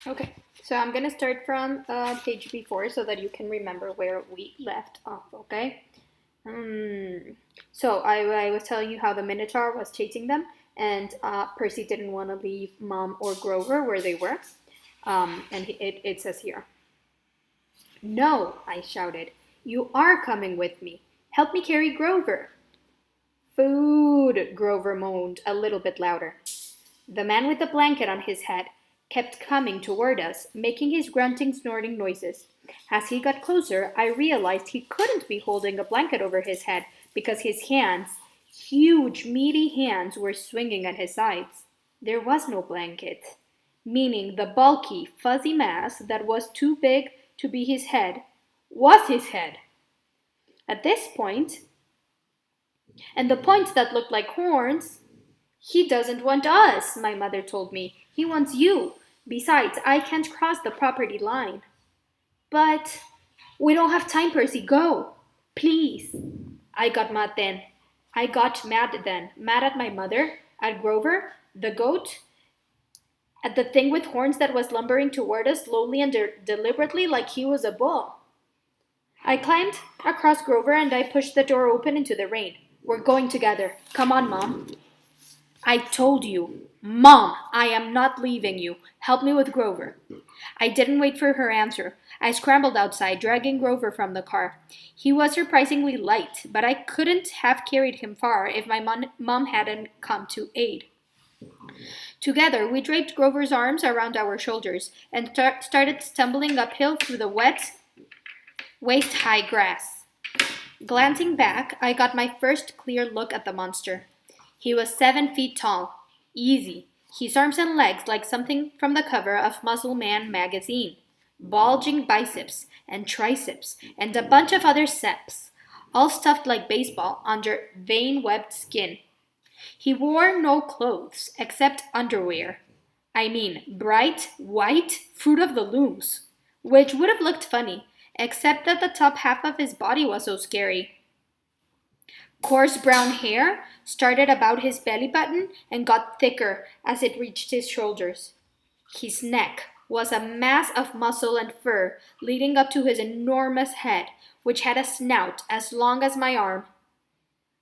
Okay, so I'm gonna start from page before so that you can remember where we left off, okay? Um, so I was telling you how the Minotaur was chasing them, and Percy didn't want to leave Mom or Grover where they were. And it says here, "No," I shouted. "You are coming with me. Help me carry Grover." "Food," Grover moaned a little bit louder. The man with the blanket on his head kept coming toward us, making his grunting, snorting noises. As he got closer, I realized he couldn't be holding a blanket over his head because his hands, huge, meaty hands, were swinging at his sides. There was no blanket, meaning the bulky, fuzzy mass that was too big to be his head was his head. At this point, and the points that looked like horns, "He doesn't want us," my mother told me. "He wants you. Besides, I can't cross the property line." "But we don't have time, Percy. Go. Please." I got mad then. Mad at my mother, at Grover, the goat, at the thing with horns that was lumbering toward us slowly and deliberately like he was a bull. I climbed across Grover and I pushed the door open into the rain. "We're going together. Come on, Mom." "I told you. Mom, I am not leaving you. Help me with Grover." I didn't wait for her answer. I scrambled outside, dragging Grover from the car. He was surprisingly light, but I couldn't have carried him far if my mom hadn't come to aid. Together, we draped Grover's arms around our shoulders and started stumbling uphill through the wet, waist-high grass. Glancing back, I got my first clear look at the monster. He was 7 feet tall. Easy. His arms and legs like something from the cover of Muscle Man magazine. Bulging biceps and triceps and a bunch of other seps, all stuffed like baseball under vein-webbed skin. He wore no clothes except underwear. I mean, bright, white, fruit of the looms, which would have looked funny, except that the top half of his body was so scary. Coarse brown hair started about his belly button and got thicker as it reached his shoulders. His neck was a mass of muscle and fur leading up to his enormous head, which had a snout as long as my arm,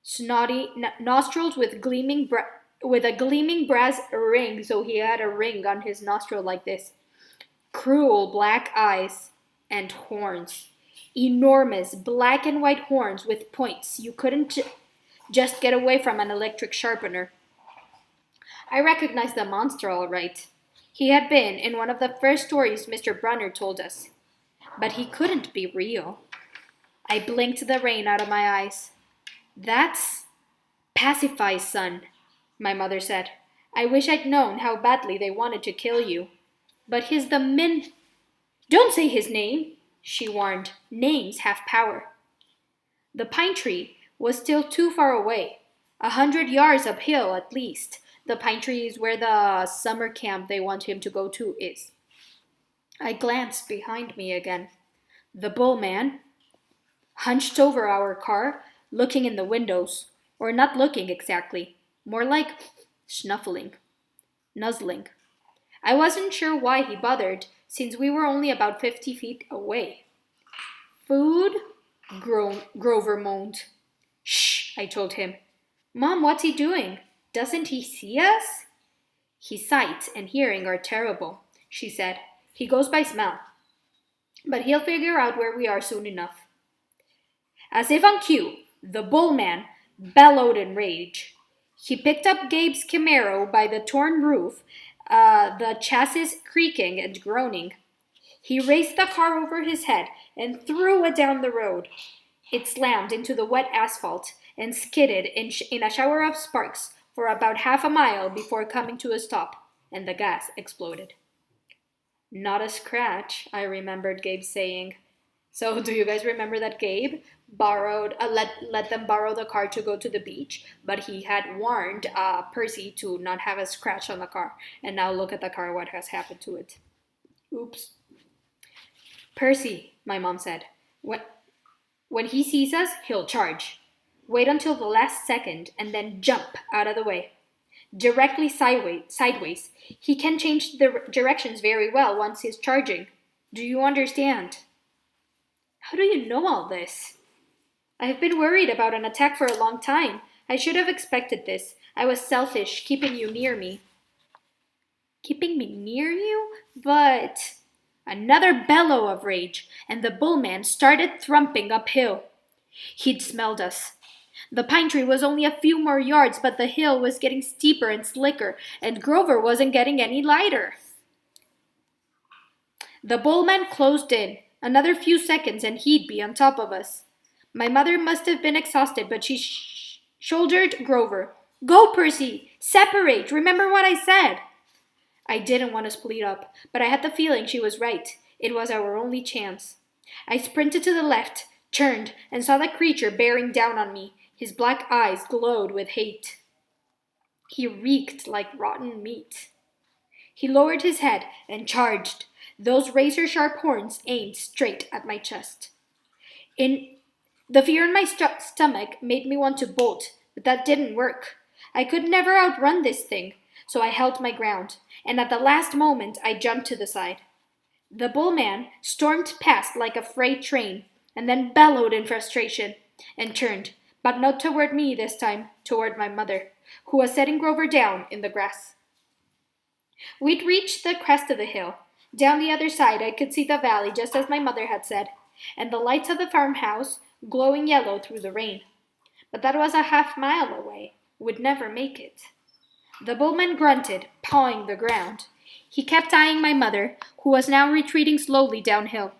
snotty nostrils with a gleaming brass ring, so he had a ring on his nostril like this, cruel black eyes, and horns. Enormous black and white horns with points you couldn't just get away from an electric sharpener. I recognized the monster all right. He had been in one of the first stories Mr. Brunner told us. But he couldn't be real. I blinked the rain out of my eyes. "That's Pacify's son," my mother said. "I wish I'd known how badly they wanted to kill you. But he's the "Don't say his name," she warned. "Names have power." The pine tree was still too far away, 100 yards uphill at least. The pine tree is where the summer camp they want him to go to is. I glanced behind me again. The bull man, hunched over our car, looking in the windows, or not looking exactly, more like snuffling, nuzzling. I wasn't sure why he bothered, since we were only about 50 feet away. "Food?" Grover moaned. "Shh," I told him. "Mom, what's he doing? Doesn't he see us?" "His sight and hearing are terrible," she said. "He goes by smell. But he'll figure out where we are soon enough." As if on cue, the bullman bellowed in rage. He picked up Gabe's Camaro by the torn roof, the chassis creaking and groaning. He raised the car over his head and threw it down the road. It slammed into the wet asphalt and skidded in a shower of sparks for about half a mile before coming to a stop, and the gas exploded. "Not a scratch," I remembered Gabe saying. So do you guys remember that Gabe let them borrow the car to go to the beach, but he had warned Percy to not have a scratch on the car, and now look at the car, what has happened to it. Oops. "Percy," my mom said, when he sees us, he'll charge. Wait until the last second and then jump out of the way." directly sideways. He can change the directions very well once he's charging. Do you understand? How do you know all this? I've been worried about an attack for a long time. I should have expected this. I was selfish, keeping you near me. Keeping me near you? But... Another bellow of rage, and the bullman started thrumping uphill. He'd smelled us. The pine tree was only a few more yards, but the hill was getting steeper and slicker, and Grover wasn't getting any lighter. The bullman closed in. Another few seconds, and he'd be on top of us. My mother must have been exhausted, but she shouldered Grover. Go, Percy! Separate! Remember what I said! I didn't want to split up, but I had the feeling she was right. It was our only chance. I sprinted to the left, turned, and saw the creature bearing down on me. His black eyes glowed with hate. He reeked like rotten meat. He lowered his head and charged, those razor-sharp horns aimed straight at my chest. The fear in my stomach made me want to bolt, but that didn't work. I could never outrun this thing, so I held my ground, and at the last moment I jumped to the side. The bullman stormed past like a freight train, and then bellowed in frustration, and turned, but not toward me this time, toward my mother, who was setting Grover down in the grass. We'd reached the crest of the hill. Down the other side I could see the valley just as my mother had said, and the lights of the farmhouse glowing yellow through the rain. But that was a half-mile away. We'd never make it. The bullman grunted, pawing the ground. He kept eyeing my mother, who was now retreating slowly downhill,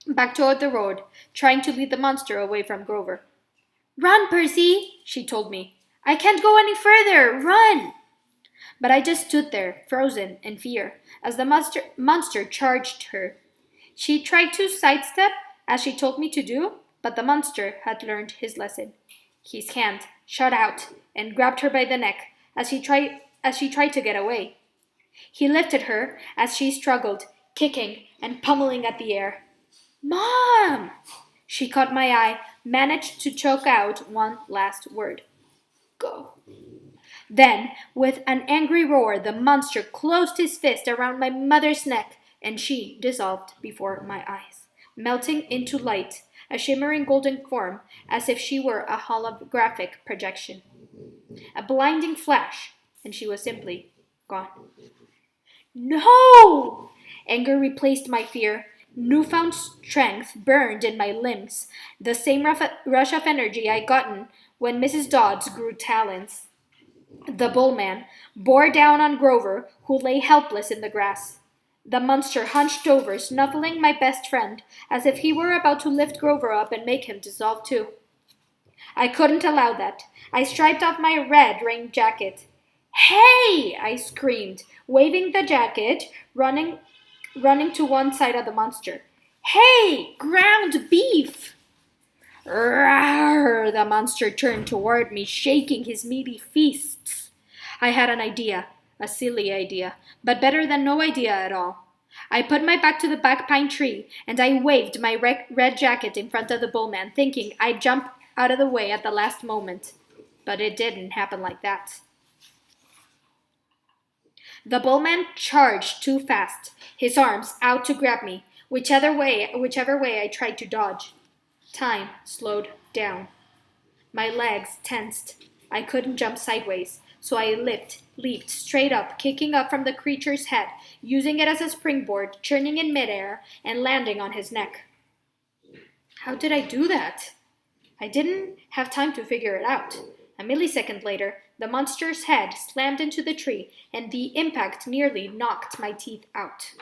back toward the road, trying to lead the monster away from Grover. Run, Percy, she told me. I can't go any further. Run! But I just stood there, frozen in fear, as the monster charged her. She tried to sidestep, as she told me to do, but the monster had learned his lesson. His hand shot out and grabbed her by the neck as she tried to get away. He lifted her as she struggled, kicking and pummeling at the air. Mom! She caught my eye, managed to choke out one last word. Go. Then, with an angry roar, the monster closed his fist around my mother's neck, and she dissolved before my eyes, melting into light, a shimmering golden form, as if she were a holographic projection. A blinding flash, and she was simply gone. No! Anger replaced my fear. Newfound strength burned in my limbs, the same rush of energy I'd gotten when Mrs. Dodds grew talons. The bullman bore down on Grover, who lay helpless in the grass. The monster hunched over, snuffling my best friend, as if he were about to lift Grover up and make him dissolve too. I couldn't allow that. I striped off my red rain jacket. Hey! I screamed, waving the jacket, running to one side of the monster. Hey! Ground beef! Rawr! The monster turned toward me, shaking his meaty fists. I had an idea, a silly idea, but better than no idea at all. I put my back to the back pine tree, and I waved my red jacket in front of the bullman, thinking I'd jump out of the way at the last moment. But it didn't happen like that. The bullman charged too fast, his arms out to grab me, whichever way I tried to dodge. Time slowed down. My legs tensed. I couldn't jump sideways, so I leaped straight up, kicking up from the creature's head, using it as a springboard, churning in midair, and landing on his neck. How did I do that? I didn't have time to figure it out. A millisecond later, the monster's head slammed into the tree, and the impact nearly knocked my teeth out.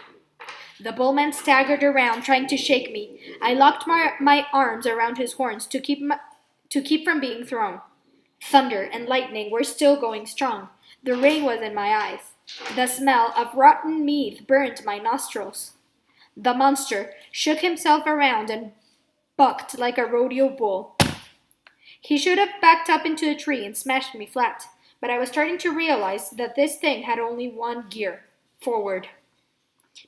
The bullman staggered around, trying to shake me. I locked my arms around his horns to keep from being thrown. Thunder and lightning were still going strong. The rain was in my eyes. The smell of rotten meat burned my nostrils. The monster shook himself around and bucked like a rodeo bull. He should have backed up into a tree and smashed me flat, but I was starting to realize that this thing had only one gear, forward.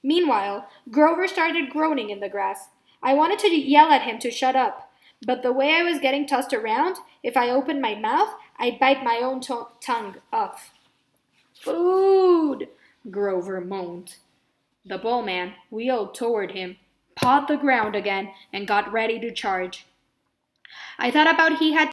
Meanwhile, Grover started groaning in the grass. I wanted to yell at him to shut up, but the way I was getting tossed around, if I opened my mouth, I'd bite my own tongue off. Food! Grover moaned. The bullman wheeled toward him, pawed the ground again, and got ready to charge. I thought about he had